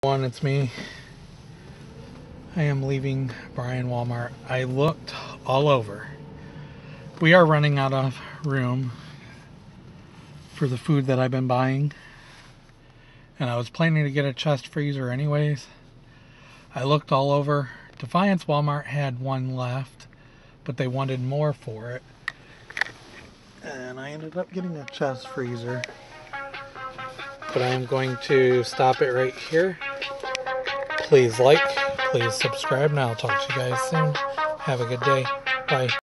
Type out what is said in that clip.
It's me. I am leaving Bryan Walmart. I looked all over. We are running out of room for the food that I've been buying, and I was planning to get a chest freezer anyways. I looked all over. Defiance Walmart had one left, but they wanted more for it, and I ended up getting a chest freezer. But I am going to stop it right here. Please like, please subscribe, and I'll talk to you guys soon. Have a good day. Bye.